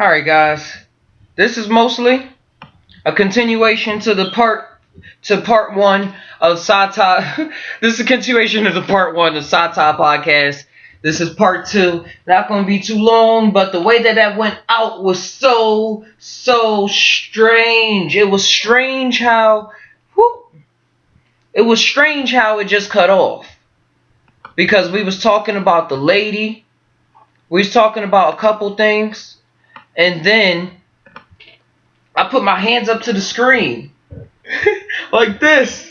Alright guys, this is mostly a continuation to part one of Sata. This is a continuation of the part one of Sata podcast. This is part two. Not gonna be too long, but the way that went out was so strange. It was strange how it just cut off. Because we was talking about the lady, we was talking about a couple things, and then I put my hands up to the screen like this,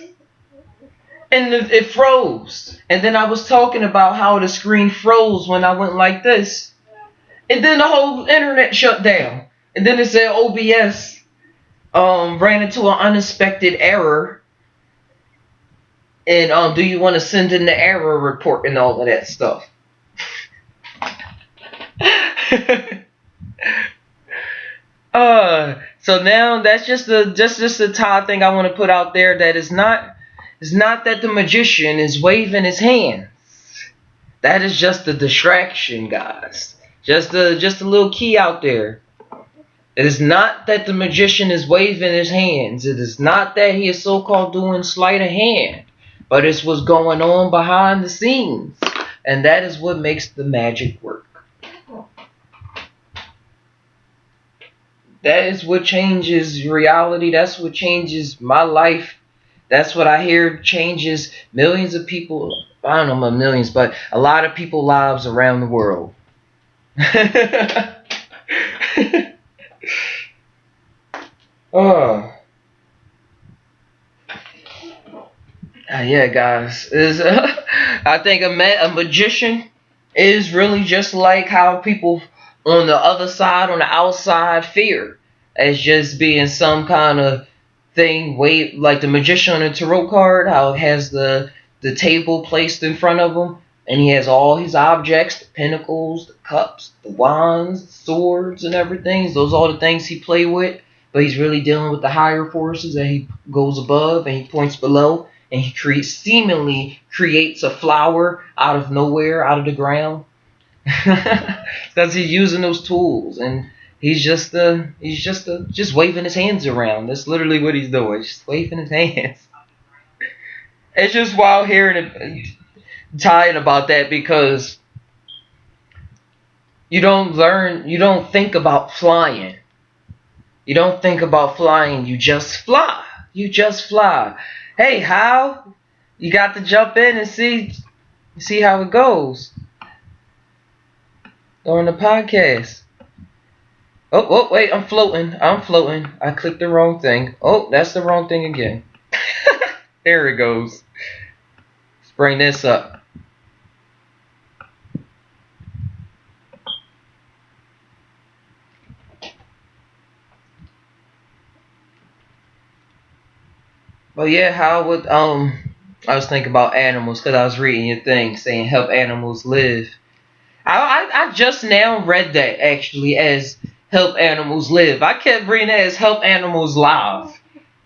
and it froze. And then I was talking about how the screen froze when I went like this, and then the whole internet shut down. And then it said OBS ran into an unexpected error, and do you want to send in the error report and all of that stuff. So now that's just the top thing I want to put out there. That is not, it's not that the magician is waving his hands. That is just a distraction, guys. Just a little key out there. It is not that the magician is waving his hands. It is not that he is so-called doing sleight of hand. But it's what's going on behind the scenes. And that is what makes the magic work. That is what changes reality. That's what changes my life. That's what I hear changes millions of people. I don't know about millions, but a lot of people's lives around the world. Yeah, guys. I think a magician is really just like how people on the other side, on the outside, fear as just being some kind of thing. Wait, like the magician on a tarot card, how it has the table placed in front of him, and he has all his objects, the pentacles, the cups, the wands, the swords, and everything. Those are all the things he play with, but he's really dealing with the higher forces, and he goes above and he points below, and he seemingly creates a flower out of nowhere, out of the ground. Because he's using those tools, and he's just waving his hands around. That's literally what he's doing. He's just waving his hands. It's just wild hearing it, tying about that, because you don't think about flying. You don't think about flying. You just fly. You just fly. Hey, how? You got to jump in and see how it goes during the podcast. Oh, wait, I'm floating. I clicked the wrong thing. Oh, that's the wrong thing again. There it goes. Let's bring this up. But yeah, how would I was thinking about animals, because I was reading your thing saying help animals live. I just now read that actually as help animals live. I kept reading it as help animals live.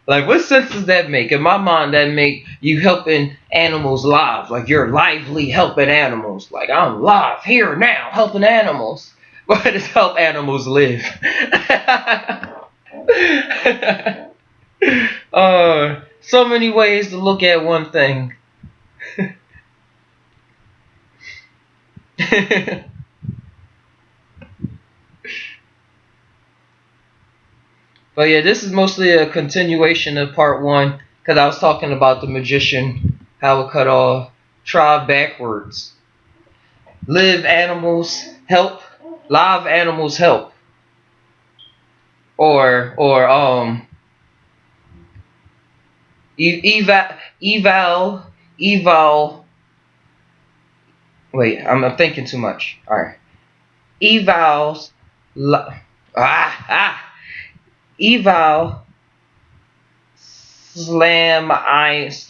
Like, what sense does that make? In my mind, that make you helping animals live. Like, you're lively helping animals. Like, I'm live here now helping animals. But it's help animals live. So many ways to look at one thing. But yeah, this is mostly a continuation of part one, because I was talking about the magician, how it cut off. Try backwards. Live animals help. Live animals help. Or eval. Wait, I'm thinking too much. All right. Evals. Eval. Slamaya.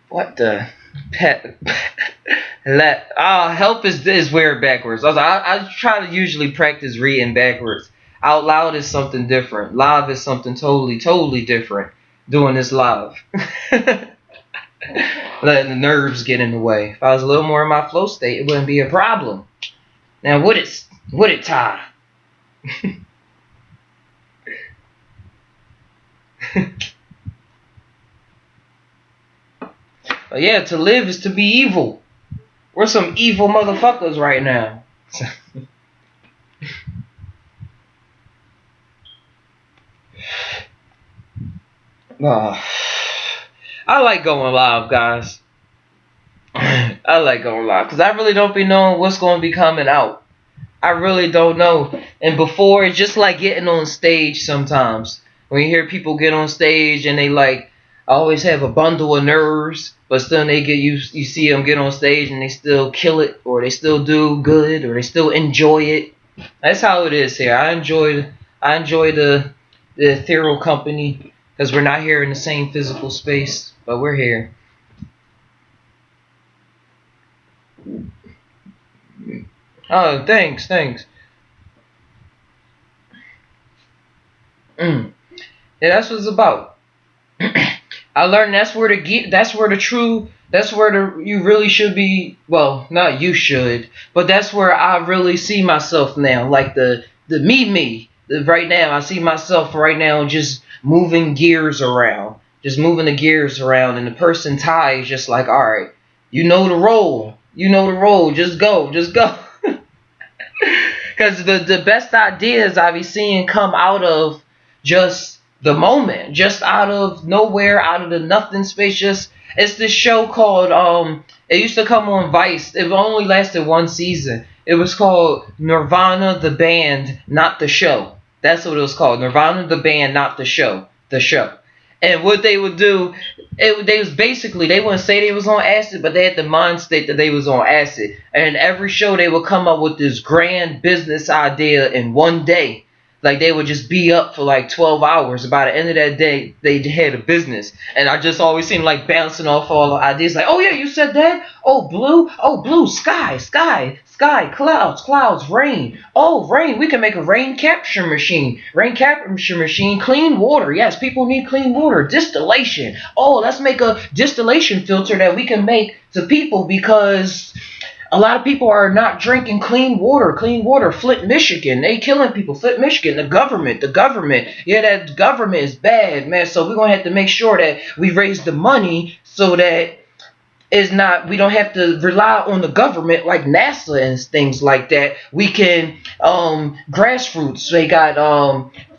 What the pet? Help is weird backwards. I try to usually practice reading backwards. Out loud is something different. Live is something totally different. Doing this live. Letting the nerves get in the way. If I was a little more in my flow state, it wouldn't be a problem. Now what it Ty? But yeah, to live is to be evil. We're some evil motherfuckers right now. uh, I like going live, guys. I like going live because I really don't be knowing what's going to be coming out. I really don't know. And before, it's just like getting on stage sometimes. When you hear people get on stage and they like always have a bundle of nerves, but still they get you see them get on stage and they still kill it, or they still do good, or they still enjoy it. That's how it is here. I enjoy the ethereal company because we're not here in the same physical space, but we're here. Oh, thanks. Mm. Yeah, that's what it's about. I learned that's where the you really should be. Well, not you should, but that's where I really see myself now. Like the me. Right now, I see myself right now just moving gears around, just moving the gears around, and the person Ty is just like, all right, you know the role, just go. Because the best ideas I be seeing come out of just the moment, just out of nowhere, out of the nothing space. Just it's this show called it used to come on Vice. It only lasted one season. It was called Nirvana the band, not the show. That's what it was called. Nirvana the band, not the show. The show. And what they would do, they was basically they wouldn't say they was on acid, but they had the mind state that they was on acid. And every show they would come up with this grand business idea in one day. Like they would just be up for like 12 hours. By the end of that day, they had a business. And I just always seem like bouncing off all the ideas. Like, oh yeah, you said that. Oh blue, sky, clouds, rain. Oh rain, we can make a rain capture machine. Rain capture machine, clean water. Yes, people need clean water. Distillation. Oh, let's make a distillation filter that we can make to people because a lot of people are not drinking clean water. Clean water. Flint, Michigan. They killing people. Flint, Michigan. The government. Yeah, that government is bad, man. So we're going to have to make sure that we raise the money so that is not we don't have to rely on the government like NASA and things like that. We can grassroots. They got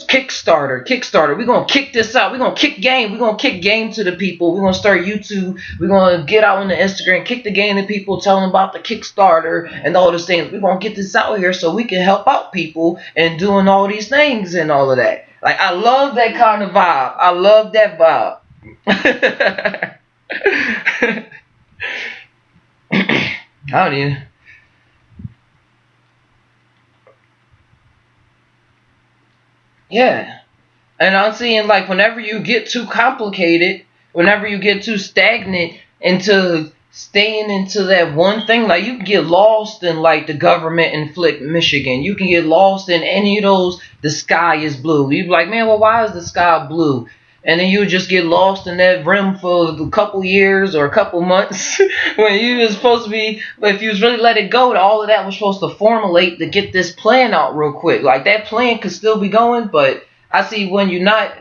Kickstarter. We're gonna kick this out. We're gonna kick game to the people. We're gonna start YouTube. We're gonna get out on the Instagram, kick the game to people, tell them about the Kickstarter and all these things. We're gonna get this out here so we can help out people and doing all these things and all of that. Like I love that kind of vibe. I love that vibe. How do you? Yeah. And I'm seeing like whenever you get too complicated, whenever you get too stagnant into staying into that one thing, like you can get lost in like the government in Flick, Michigan. You can get lost in any of those. The sky is blue. You be like, man, well, why is the sky blue? And then you just get lost in that rim for a couple years or a couple months when you was supposed to be. If you was really let it go, all of that was supposed to formulate to get this plan out real quick. Like that plan could still be going, but I see when you're not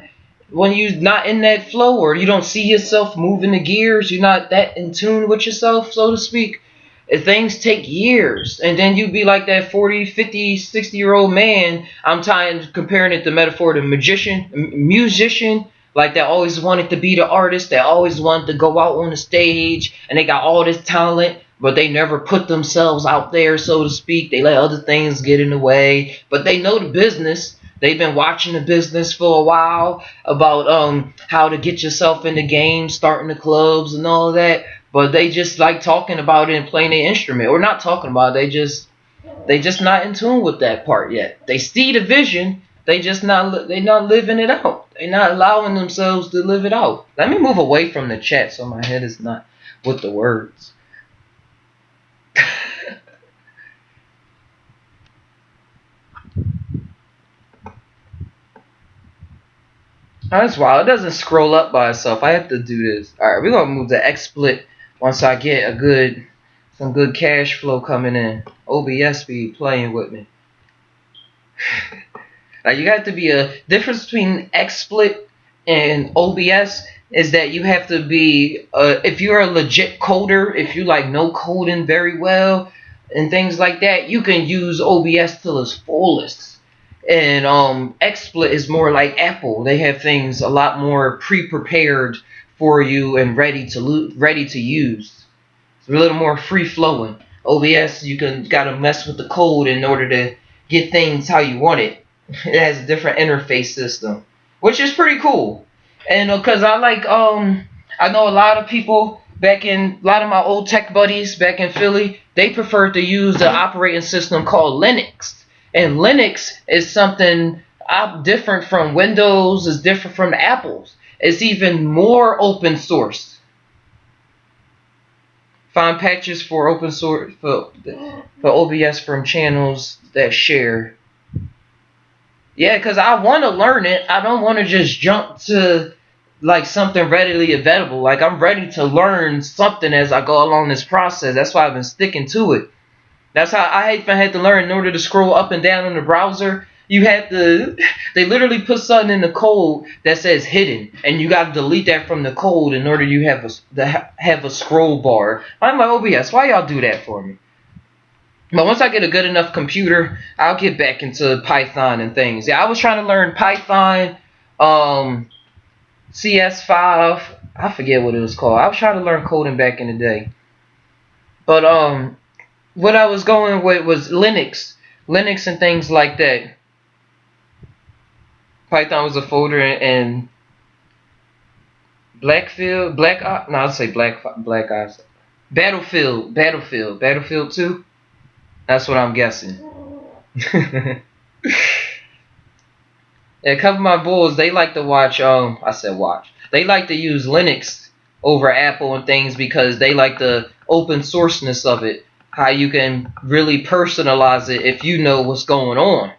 in that flow or you don't see yourself moving the gears, you're not that in tune with yourself, so to speak. If things take years and then you be like that 40, 50, 60-year-old man. I'm comparing it to metaphor to musician, like that always wanted to be the artist, that always wanted to go out on the stage and they got all this talent, but they never put themselves out there, so to speak. They let other things get in the way, but they know the business. They've been watching the business for a while about how to get yourself in the game, starting the clubs and all of that. But they just like talking about it and playing their instrument, or not talking about it. They just not in tune with that part yet. They see the vision, they not living it out. They not allowing themselves to live it out. Let me move away from the chat so my head is not with the words. That's wild. It doesn't scroll up by itself. I have to do this. All right, we're gonna move to XSplit once I get a good Some good cash flow coming in. OBS be playing with me. Like, you got to be a difference between XSplit and OBS is that you have to be if you're a legit coder, if you like know coding very well and things like that, you can use OBS to its fullest. And XSplit is more like Apple. They have things a lot more pre-prepared for you and ready to use. It's a little more free flowing. OBS, you can gotta mess with the code in order to get things how you want it. It has a different interface system, which is pretty cool. And because I like I know a lot of people a lot of my old tech buddies back in Philly, they prefer to use the operating system called Linux. And Linux is something different from Windows, is different from Apple's. It's even more open source. Find patches for open source for OBS from channels that share. Yeah, because I want to learn it. I don't want to just jump to like something readily available. Like, I'm ready to learn something as I go along this process. That's why I've been sticking to it. That's how I even had to learn in order to scroll up and down on the browser. You had to, they literally put something in the code that says hidden, and you got to delete that from the code in order you have a scroll bar. I'm like, OBS, why y'all do that for me? But once I get a good enough computer, I'll get back into Python and things. Yeah, I was trying to learn Python, CS5. I forget what it was called. I was trying to learn coding back in the day. But what I was going with was Linux and things like that. Python was a folder in Blackfield, I'd say Black Ops. Battlefield 2. That's what I'm guessing. Yeah, a couple of my boys, they like to watch, I said watch. They like to use Linux over Apple and things because they like the open sourceness of it. How you can really personalize it if you know what's going on.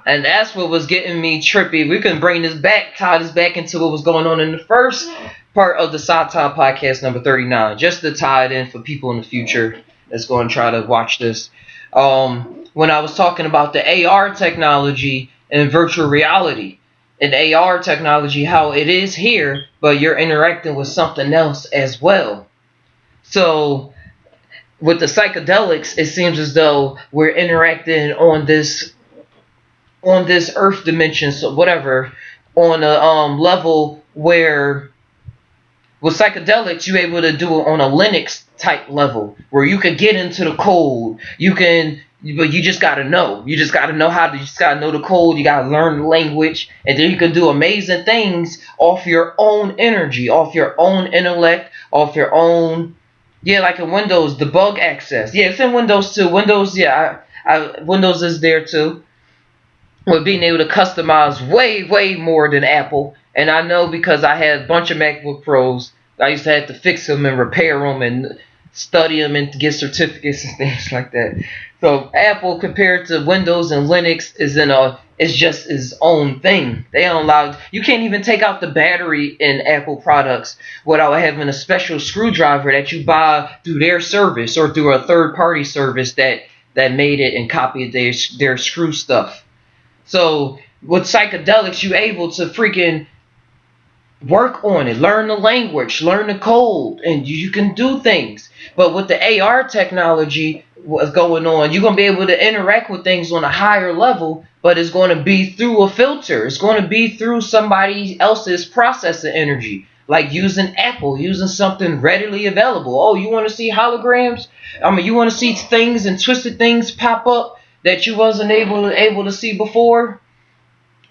And that's what was getting me trippy. We can tie this back into what was going on in the first part of the Sci-Ti podcast number 39, just to tie it in for people in the future that's going to try to watch this. When I was talking about the AR technology and virtual reality, and AR technology, how it is here, but you're interacting with something else as well. So with the psychedelics, it seems as though we're interacting on this earth dimension, so whatever, on a level where with psychedelics you're able to do it on a Linux type level where you can get into the code. But you just gotta know. You just gotta know the code, you gotta learn the language, and then you can do amazing things off your own energy, off your own intellect, off your own. Yeah, like in Windows, debug access. Yeah, it's in Windows too. Windows, yeah, Windows is there too. With being able to customize way more than Apple. And I know because I had a bunch of MacBook Pros, I used to have to fix them and repair them and study them and get certificates and things like that. So Apple compared to Windows and Linux is just its own thing. They don't allow, you can't even take out the battery in Apple products without having a special screwdriver that you buy through their service or through a third party service that made it and copied their screw stuff. So with psychedelics, you're able to freaking work on it, learn the language, learn the code, and you can do things. But with the AR technology what's going on, you're going to be able to interact with things on a higher level, but it's going to be through a filter. It's going to be through somebody else's processing energy, like using Apple, using something readily available. Oh, you want to see holograms? You want to see things and twisted things pop up that you wasn't able to see before?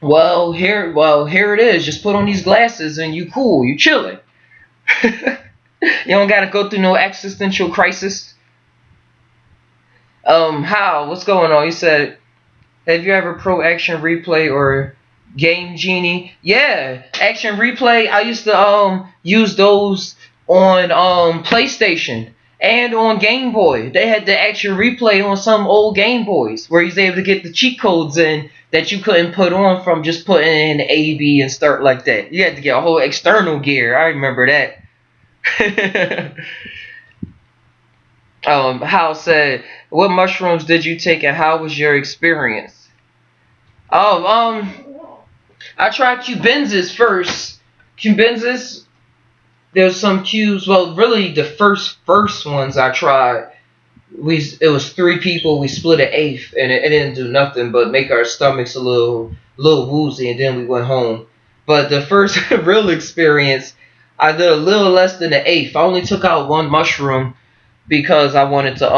Well, here it is. Just put on these glasses and you cool, you chilling. You don't gotta go through no existential crisis. What's going on? You said, have you ever pro Action Replay or Game Genie? Yeah, Action Replay. I used to use those on PlayStation. And on Game Boy, they had the Action Replay on some old Game Boys where he's able to get the cheat codes in that you couldn't put on from just putting in A, B, and start like that. You had to get a whole external gear. I remember that. Hal said, "What mushrooms did you take, and how was your experience?" Oh, I tried cubensis first. Cubensis. There's some cubes. Well, really, the first ones I tried, it was 3 people. We split an eighth, and it didn't do nothing but make our stomachs a little woozy, and then we went home. But the first real experience, I did a little less than an eighth. I only took out one mushroom because I wanted to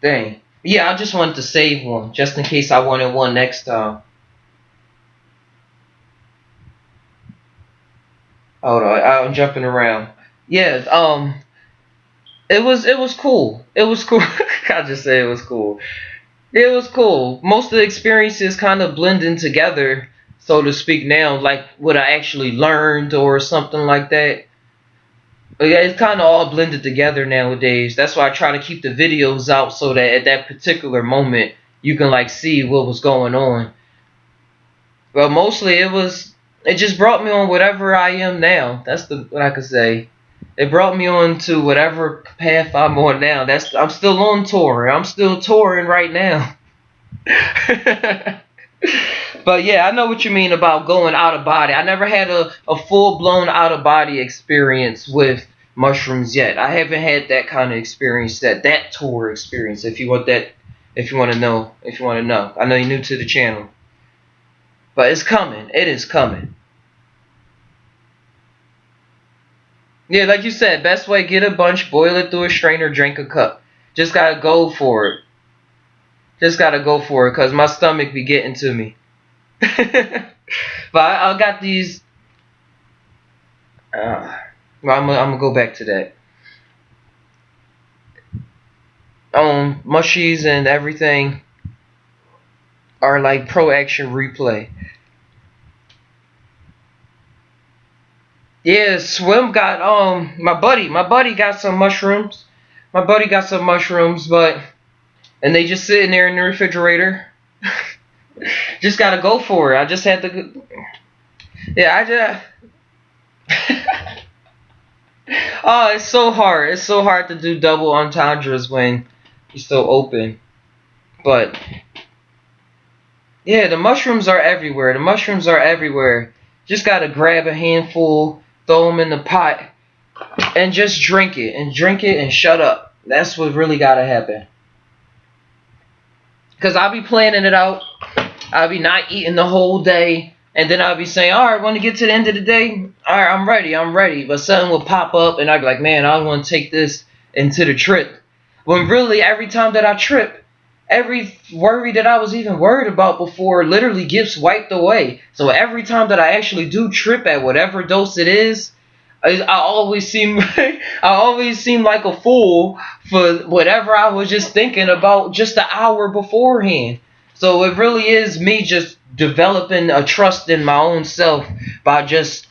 dang. Yeah, I just wanted to save one just in case I wanted one next time. Hold on, I'm jumping around. Yeah, it was cool. It was cool. I just say it was cool. It was cool. Most of the experiences kind of blending together, so to speak. Now, like what I actually learned or something like that. But yeah, it's kind of all blended together nowadays. That's why I try to keep the videos out so that at that particular moment you can like see what was going on. But mostly it just brought me on whatever I am now. That's what I could say. It brought me on to whatever path I'm on now. I'm still on tour. I'm still touring right now. But yeah, I know what you mean about going out of body. I never had a full blown out of body experience with mushrooms yet. I haven't had that kind of experience, that tour experience. If you want to know, I know you're new to the channel, but it's coming. It is coming. Yeah, like you said, best way, get a bunch, boil it through a strainer, drink a cup. Just gotta go for it. Just gotta go for it, cause my stomach be getting to me. But I got these. Well, I'm gonna go back to that. Mushies and everything are like pro action replay. Yeah, Swim got my buddy got some mushrooms. My buddy got some mushrooms, but and they just sitting there in the refrigerator. Just gotta go for it. I just had to. Yeah, I just. Oh, it's so hard. It's so hard to do double entendres when you're still open. But yeah, the mushrooms are everywhere. The mushrooms are everywhere. Just gotta grab a handful, throw them in the pot, and just drink it. And drink it and shut up. That's what really gotta happen. Because I'll be planning it out. I'll be not eating the whole day. And then I'll be saying, alright, when to get to the end of the day, alright, I'm ready. But something will pop up and I'll be like, man, I want to take this into the trip. When really, every time that I trip, every worry that I was even worried about before literally gets wiped away. So every time that I actually do trip at whatever dose it is, I always seem like a fool for whatever I was just thinking about just an hour beforehand. So it really is me just developing a trust in my own self by just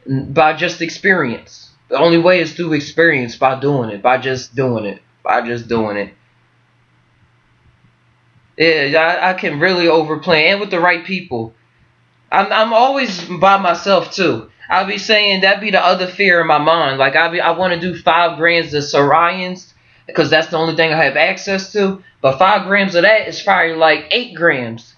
experience. The only way is through experience, by doing it, by just doing it, Yeah, I can really overplay, and with the right people. I'm always by myself too. I'll be saying that be the other fear in my mind. Like I want to do 5 grams of Sorians because that's the only thing I have access to. But 5 grams of that is probably like 8 grams.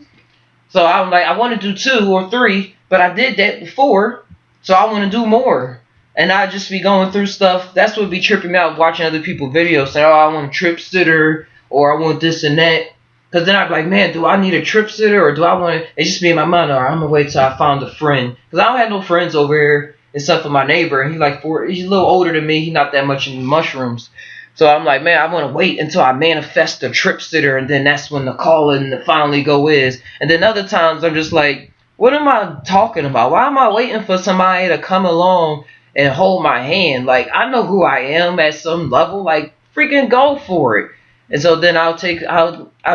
So I'm like, I want to do 2 or 3, but I did that before, so I want to do more. And I just be going through stuff. That's what be tripping me out watching other people's videos. Saying, oh, I want a trip sitter, or I want this and that. Because then I'd be like, man, do I need a trip sitter, or do I want to? It just be in my mind, all right, I'm going to wait till I found a friend. Because I don't have no friends over here except for my neighbor. And he's like he's a little older than me. He's not that much in mushrooms. So I'm like, man, I want to wait until I manifest a trip sitter, and then that's when the calling finally go is. And then other times I'm just like, what am I talking about? Why am I waiting for somebody to come along and hold my hand? Like, I know who I am at some level. Like, freaking go for it. And so then I'll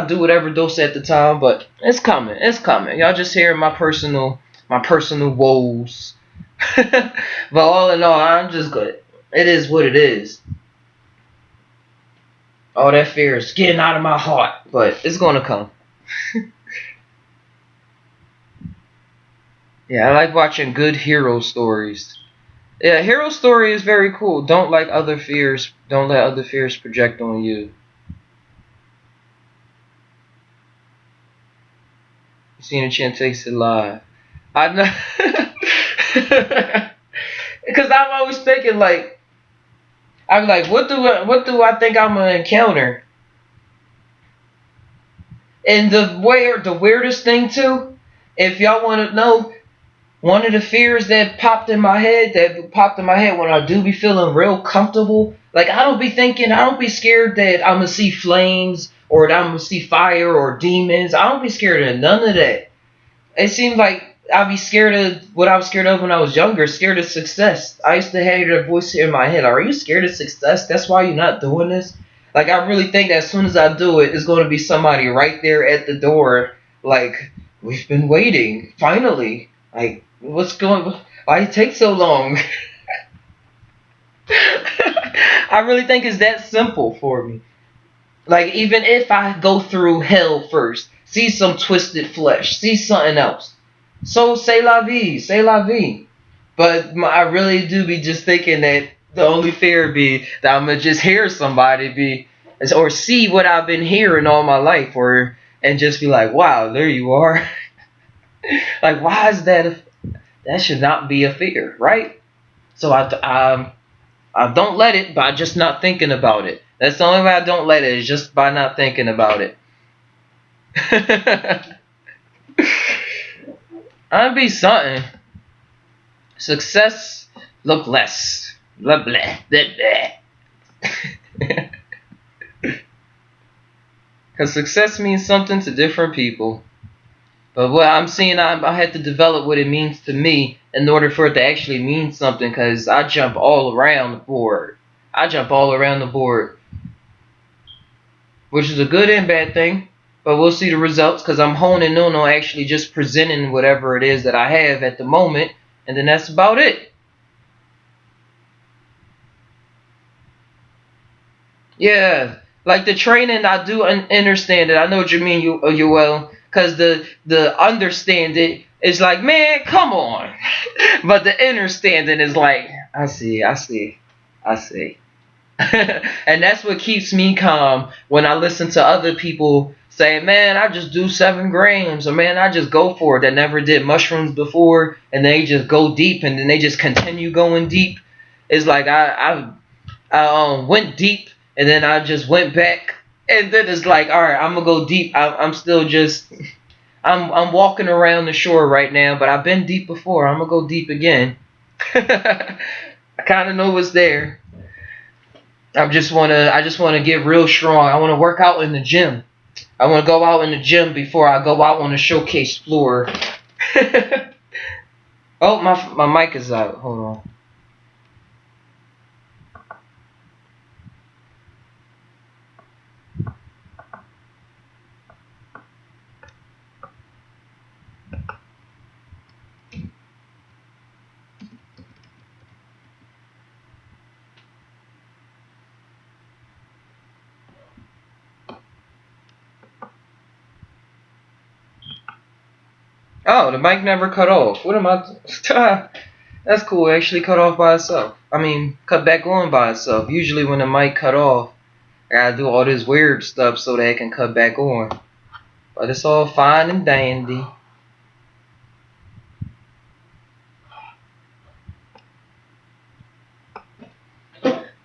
do whatever dose at the time. But it's coming. It's coming. Y'all just hearing my personal woes. But all in all, I'm just good. It is what it is. All that fear is getting out of my heart, but it's gonna come. Yeah, I like watching good hero stories. Yeah, hero story is very cool. Don't like other fears. Don't let other fears project on you. You seen a chance takes it live. I know. Because I'm always thinking like, I'm like, what do I think I'm gonna encounter? And the weirdest thing too, if y'all want to know, one of the fears that popped in my head when I do be feeling real comfortable, like I don't be scared that I'm gonna see flames or that I'm gonna see fire or demons. I don't be scared of none of that. It seems like I'd be scared of what I was scared of when I was younger, scared of success. I used to have that voice in my head. Are you scared of success? That's why you're not doing this? Like, I really think that as soon as I do it, it's going to be somebody right there at the door. Like, we've been waiting. Finally. Like, why it take so long? I really think it's that simple for me. Like, even if I go through hell first, see some twisted flesh, see something else. So, say la vie, say la vie. But I really do be just thinking that the only fear be that I'm gonna just hear somebody or see what I've been hearing all my life, and just be like, wow, there you are. Like, why is that should not be a fear, right? So I don't let it by just not thinking about it. That's the only way I don't let it is just by not thinking about it. I'd be something. Success look less. Blah blah blah blah. Because success means something to different people. But what I'm seeing, I had to develop what it means to me in order for it to actually mean something. Because I jump all around the board. I jump all around the board, which is a good and bad thing. But we'll see the results because I'm honing in on actually just presenting whatever it is that I have at the moment. And then that's about it. Yeah, like the training, I do understand it. I know what you mean, you well, because the understand it is like, man, come on, but the understanding is like, I see, and that's what keeps me calm when I listen to other people say, man, I just do 7 grams, or man, I just go for it. That never did mushrooms before, and they just go deep, and then they just continue going deep. It's like I went deep and then I just went back and then it's like, all right, I'm gonna go deep. I'm still just I'm walking around the shore right now, but I've been deep before. I'm gonna go deep again. I kind of know what's there. I just wanna get real strong. I wanna work out in the gym. I wanna go out in the gym before I go out on the showcase floor. Oh, my mic is out. Hold on. Oh, the mic never cut off. What am I? That's cool. It actually cut off by itself. I mean, cut back on by itself. Usually when the mic cut off, I gotta do all this weird stuff so that it can cut back on. But it's all fine and dandy.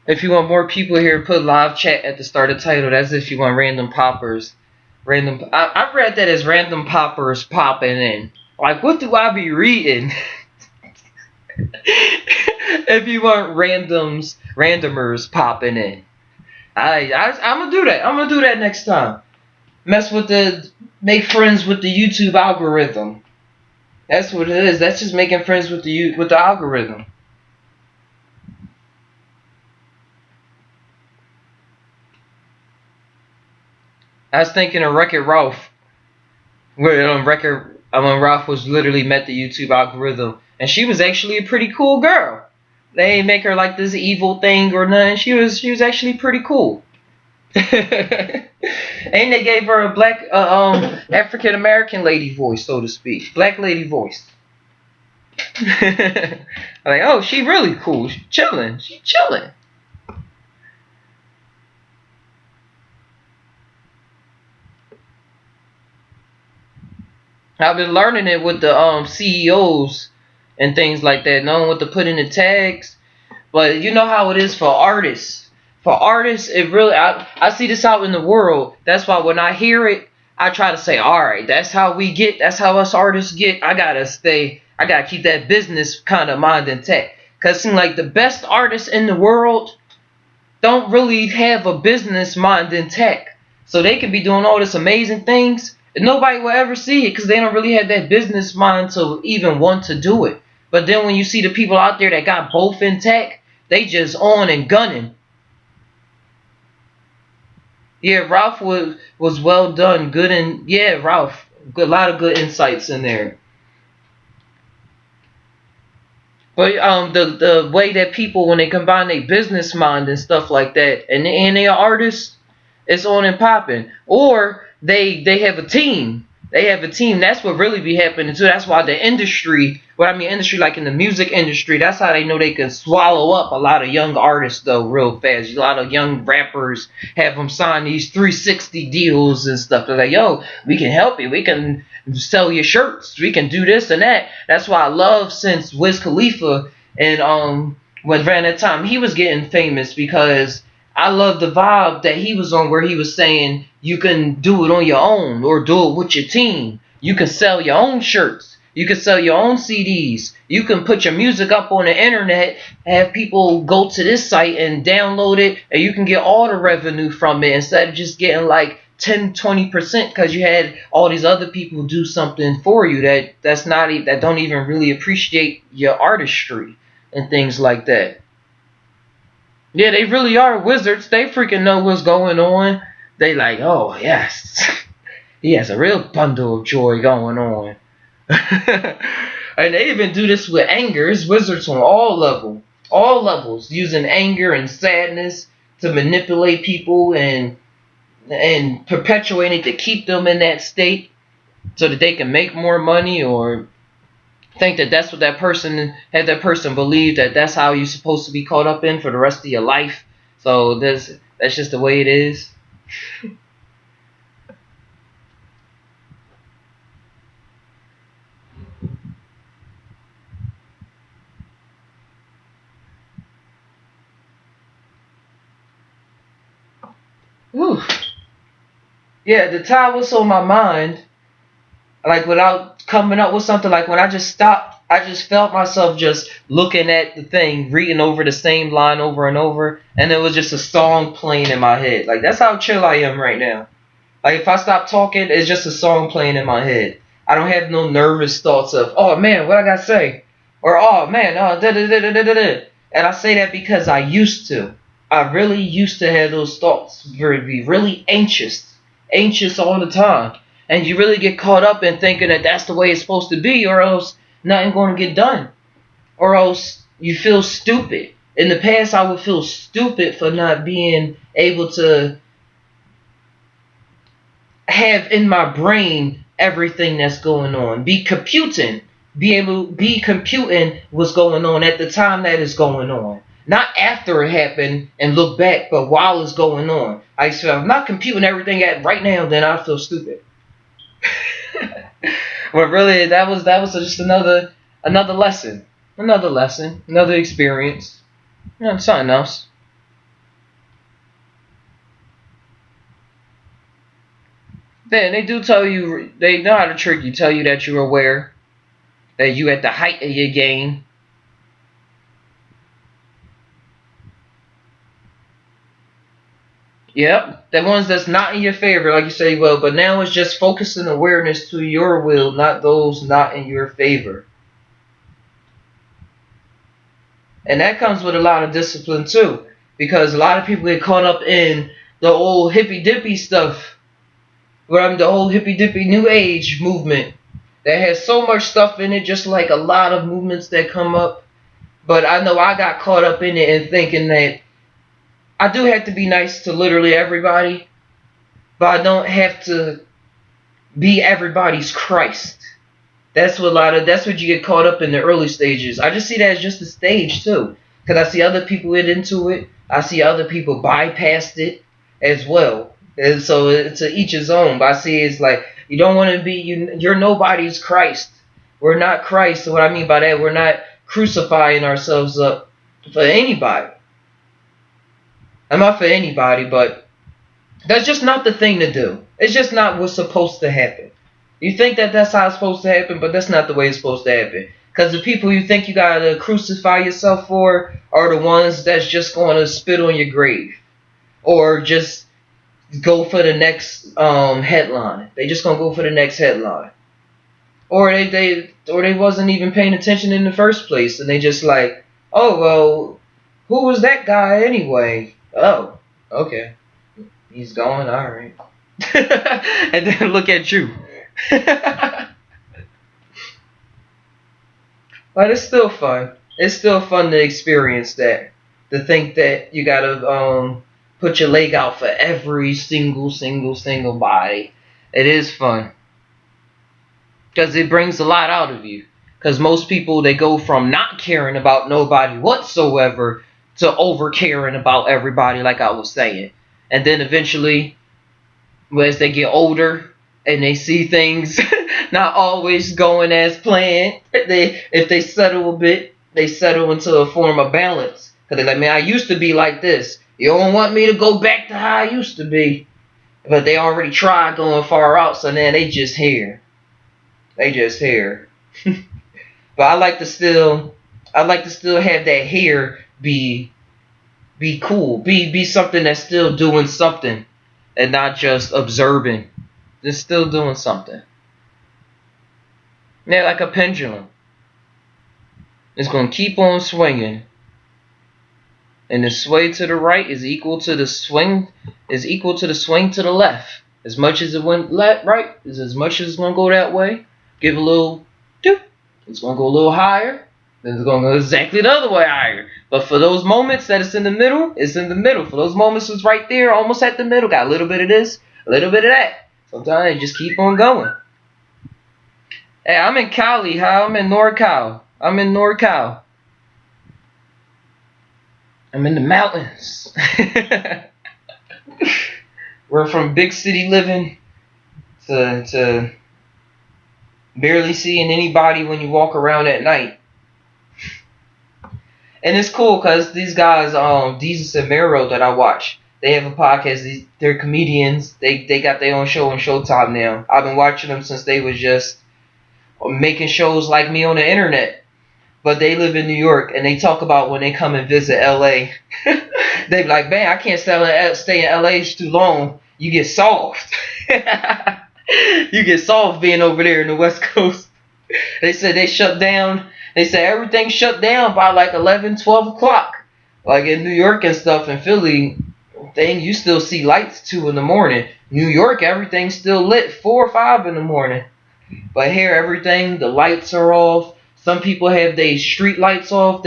If you want more people here, put live chat at the start of the title. That's if you want random poppers. I read that as random poppers popping in. Like, what do I be reading? If you want randomers popping in. I'm gonna do that. I'm gonna do that next time. Make friends with the YouTube algorithm. That's what it is. That's just making friends with the algorithm. I was thinking of Wreck-It Ralph, where when Ralph was literally met the YouTube algorithm, and she was actually a pretty cool girl. They ain't make her like this evil thing or nothing. She was actually pretty cool. And they gave her a black African American lady voice, so to speak, black lady voice. Like, oh, she really cool. She chilling. She chilling. I've been learning it with the CEOs and things like that, knowing what to put in the tags. But you know how it is for artists. For artists, it really I see this out in the world. That's why when I hear it, I try to say, all right, that's how we get. That's how us artists get. I gotta keep that business kind of mind intact. Cause it seems like the best artists in the world don't really have a business mind intact. So they could be doing all this amazing things and nobody will ever see it because they don't really have that business mind to even want to do it. But then when you see the people out there that got both intact, they just on and gunning. Yeah, Ralph was well done, good, and yeah, Ralph, good, a lot of good insights in there. But the way that people when they combine their business mind and stuff like that, and they are artists, it's on and popping. Or they have a team. They have a team. That's what really be happening too. That's why the industry, what I mean industry like in the music industry, that's how they know they can swallow up a lot of young artists though real fast. A lot of young rappers have them sign these 360 deals and stuff. They're like, yo, we can help you. We can sell your shirts. We can do this and that. That's why I love since Wiz Khalifa and when around that time he was getting famous because I love the vibe that he was on where he was saying you can do it on your own or do it with your team. You can sell your own shirts. You can sell your own CDs. You can put your music up on the internet, have people go to this site and download it, and you can get all the revenue from it instead of just getting like 10-20% because you had all these other people do something for you that don't even really appreciate your artistry and things like that. Yeah, they really are wizards. They freaking know what's going on. They like, oh yes, he has a real bundle of joy going on. And they even do this with anger. It's wizards on all levels, using anger and sadness to manipulate people and perpetuate it to keep them in that state so that they can make more money or think that that's what that person had that person believe that that's how you're supposed to be caught up in for the rest of your life. So that's just the way it is. Whew. Yeah, the time was on my mind, like without coming up with something. Like when I just stopped, I just felt myself just looking at the thing, reading over the same line over and over, and it was just a song playing in my head. Like that's how chill I am right now. Like if I stop talking, it's just a song playing in my head. I don't have no nervous thoughts of, oh man, what I gotta say, or oh man, da da da da da da da. And I say that because I used to. I really used to have those thoughts, be really anxious all the time, and you really get caught up in thinking that that's the way it's supposed to be, or else nothing going to get done, or else you feel stupid. In the past, I would feel stupid for not being able to have in my brain everything that's going on. Be computing what's going on at the time that is going on. Not after it happened and look back, but while it's going on. I said, if I'm not computing everything at right now, then I feel stupid. But really, that was just another lesson, another experience. Something else. Then they do tell you they know how to trick you, tell you that you're aware, that you at the height of your game. Yep, the ones that's not in your favor, like you say, well, but now it's just focusing awareness to your will, not those not in your favor. And that comes with a lot of discipline too, because a lot of people get caught up in the old hippy dippy stuff, the whole hippy dippy new age movement that has so much stuff in it, just like a lot of movements that come up. But I know I got caught up in it and thinking that I do have to be nice to literally everybody, but I don't have to be everybody's Christ. That's what you get caught up in the early stages. I just see that as just a stage too, because I see other people get into it. I see other people bypassed it as well, and so it's to each his own. But I see it's like you don't want to be you're nobody's Christ. We're not Christ. So what I mean by that, we're not crucifying ourselves up for anybody. I'm not for anybody, but that's just not the thing to do. It's just not what's supposed to happen. You think that that's how it's supposed to happen, but that's not the way it's supposed to happen. Because the people you think you gotta crucify yourself for are the ones that's just going to spit on your grave, or just go for the next headline. They just gonna go for the next headline, or they wasn't even paying attention in the first place, and they just like, oh well, who was that guy anyway? Oh, okay, he's gone. All right, and then look at you. But it's still fun. It's still fun to experience that. To think that you gotta put your leg out for every single body. It is fun because it brings a lot out of you. Because most people, they go from not caring about nobody whatsoever to over caring about everybody, like I was saying. And then eventually, as they get older and they see things not always going as planned, if they settle a bit, they settle into a form of balance. Because they're like, man, I used to be like this. You don't want me to go back to how I used to be. But they already tried going far out, so now they just here. They just here. But I like to still have that hair be cool. Be something that's still doing something and not just observing. It's still doing something. Yeah, like a pendulum. It's going to keep on swinging. And the sway to the right is equal to the swing to the left. As much as it went left, right is as much as it's going to go that way. Give a little doop. It's going to go a little higher. Then it's going to go exactly the other way higher. But for those moments that it's in the middle, it's in the middle. For those moments it's right there, almost at the middle. Got a little bit of this, a little bit of that. Sometimes they just keep on going. Hey, I'm in Cali. I'm in NorCal. I'm in NorCal. I'm in the mountains. We're from big city living to barely seeing anybody when you walk around at night. And it's cool because these guys, Jesus and Mero that I watch, they have a podcast. They're comedians. They got their own show on Showtime now. I've been watching them since they was just making shows like me on the internet. But they live in New York, and they talk about when they come and visit LA. They be like, man, I can't stay in LA too long. You get soft. You get soft being over there in the West Coast. They said they shut down. They said everything shut down by like 11, 12 o'clock. Like in New York and stuff, in Philly, then you still see lights 2 in the morning. New York, everything's still lit 4 or 5 in the morning. But here, everything, the lights are off. Some people have their street lights off,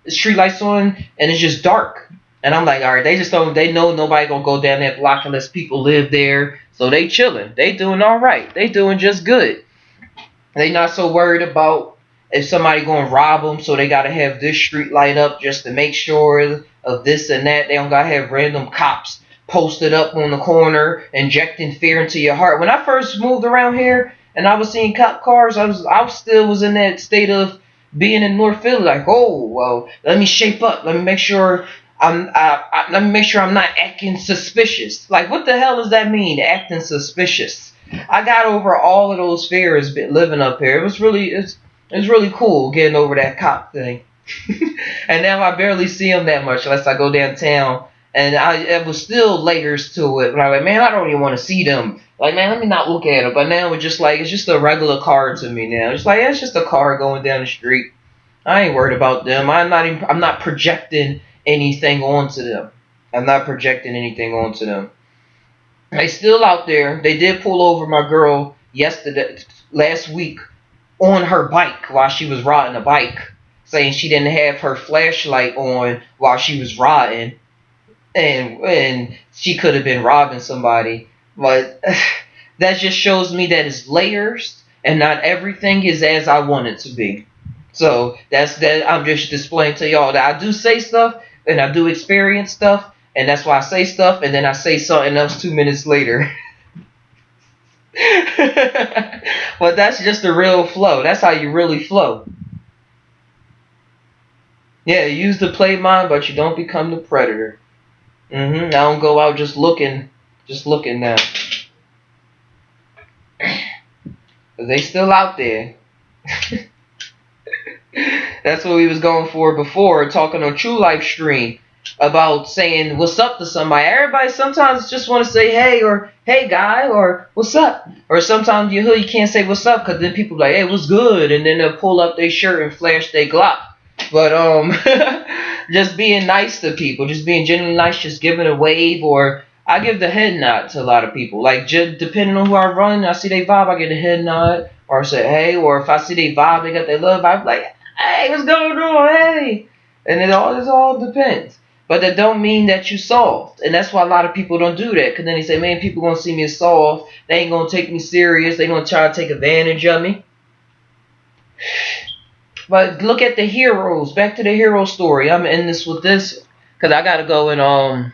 street lights on, and it's just dark. And I'm like, all right, they know nobody gonna go down that block unless people live there. So they chilling. They doing all right. They doing just good. They not so worried about if somebody gonna rob them, so they gotta have this street light up just to make sure of this and that. They don't gotta have random cops posted up on the corner injecting fear into your heart. When I first moved around here and I was seeing cop cars, I still was in that state of being in North Philly, like, oh well, let me shape up. Let me make sure let me make sure I'm not acting suspicious. Like, what the hell does that mean, acting suspicious? I got over all of those fears living up here. It was really cool getting over that cop thing. And now I barely see them that much unless I go downtown. And it was still layers to it. But I'm like, man, I don't even want to see them. Like, man, let me not look at it. But now it's just a regular car to me now. It's like, yeah, it's just a car going down the street. I ain't worried about them. I'm not projecting anything onto them. I'm not projecting anything onto them. They still out there. They did pull over my girl last week, on her bike while she was riding a bike, saying she didn't have her flashlight on while she was riding, and she could have been robbing somebody. But that just shows me that it's layers. and not everything is as I want it to be. So that's that. I'm just displaying to y'all that I do say stuff and I do experience stuff, and that's why I say stuff, and then I say something else 2 minutes later. But that's just the real flow. That's how you really flow. Yeah, use the play mind, but you don't become the predator. I don't go out just looking now. 'Cause they still out there. That's what we was going for before, talking on True Life stream about saying what's up to somebody. Everybody sometimes just want to say hey or hey guy or what's up. Or sometimes you can't say what's up because then people like, hey, what's good? And then they'll pull up their shirt and flash their Glock. But just being nice to people, just being genuinely nice, just giving a wave, or I give the head nod to a lot of people. Like just depending on who I run, I see they vibe, I get a head nod, or I say hey, or if I see they vibe, they got their love, I'm like, hey, what's going on, hey, and it all depends. But that don't mean that you soft, and that's why a lot of people don't do that. Cause then they say, man, people gonna see me as soft, they ain't gonna take me serious, they gonna try to take advantage of me. But look at the heroes. Back to the hero story. I'm in this with this because I gotta go and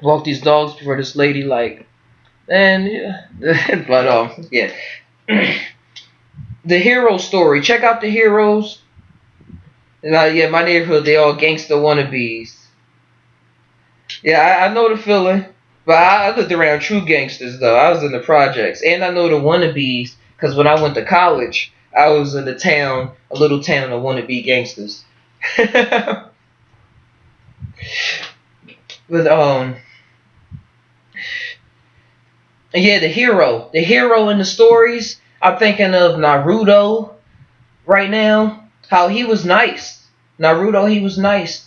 walk these dogs before this lady like, and yeah. But yeah. The hero story. Check out the heroes. And yeah, my neighborhood they all gangster wannabes. Yeah, I know the feeling. But I lived around true gangsters though. I was in the projects, and I know the wannabes because when I went to college, I was in a little town of wannabe gangsters. But yeah, the hero in the stories. I'm thinking of Naruto right now. How he was nice. Naruto, he was nice.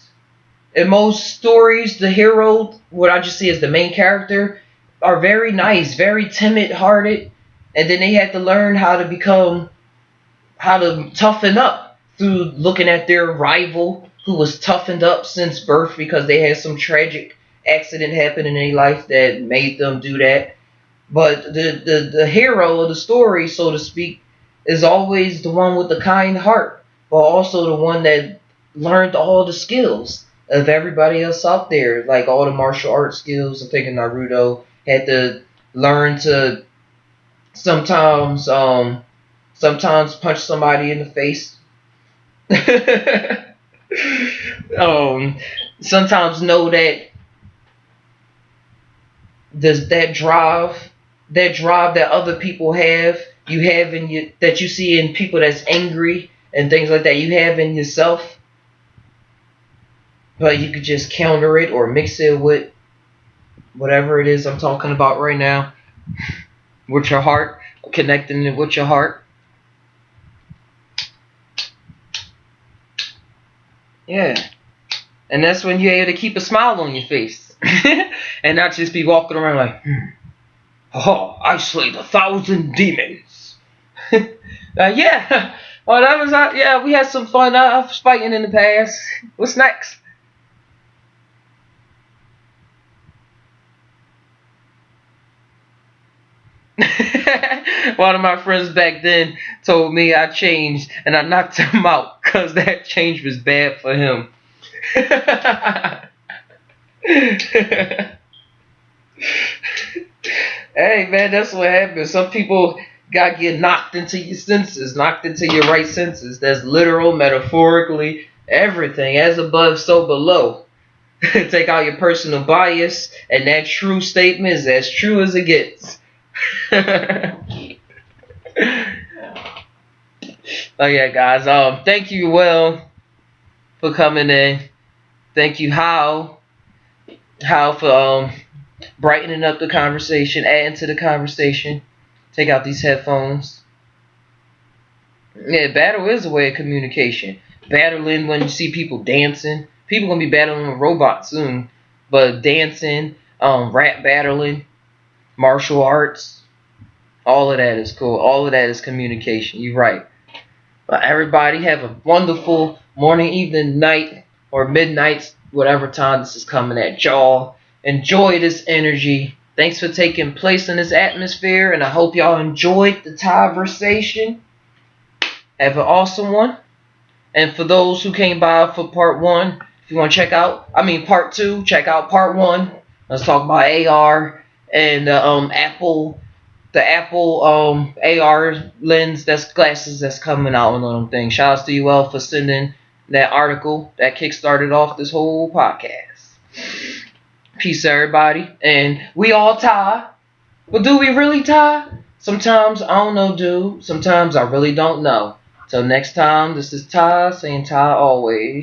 In most stories, the hero, what I just see as the main character, are very nice, very timid-hearted, and then they had to learn how to toughen up through looking at their rival who was toughened up since birth because they had some tragic accident happen in their life that made them do that. But the hero of the story, so to speak, is always the one with the kind heart, but also the one that learned all the skills of everybody else out there, like all the martial arts skills. I'm thinking Naruto had to learn to sometimes sometimes punch somebody in the face. um, Sometimes know that that drive that other people have, you have in you that you see in people that's angry and things like that, you have in yourself, but you could just counter it or mix it with whatever it is I'm talking about right now, with your heart, connecting it with your heart. Yeah. And that's when you're able to keep a smile on your face. And not just be walking around like, oh, I slayed 1,000 demons. Yeah. Well, that was, yeah, we had some fun fighting in the past. What's next? One of my friends back then told me I changed and I knocked him out because that change was bad for him. Hey man, that's what happens. Some people got get knocked into your senses, knocked into your right senses. That's literal, metaphorically, everything. As above, so below. Take out your personal bias, and that true statement is as true as it gets. Oh yeah, guys. Thank you, Will, for coming in. Thank you, How for brightening up the conversation, adding to the conversation. Take out these headphones. Yeah, battle is a way of communication. Battling when you see people dancing. People gonna be battling with robots soon, but dancing, rap battling, martial arts, all of that is cool. All of that is communication. You're right. But everybody have a wonderful morning, evening, night, or midnight, whatever time this is coming at y'all. Enjoy this energy. Thanks for taking place in this atmosphere, and I hope y'all enjoyed the conversation. Have an awesome one. And for those who came by for part one, if you want to part two, check out part one. Let's talk about AR and the Apple AR lens, that's glasses that's coming out on them things. Shout out to you all for sending that article that kickstarted off this whole podcast. Peace, everybody. And we all tie. But do we really tie? Sometimes I don't know, dude. Sometimes I really don't know. Till next time, this is Ty saying Ty always.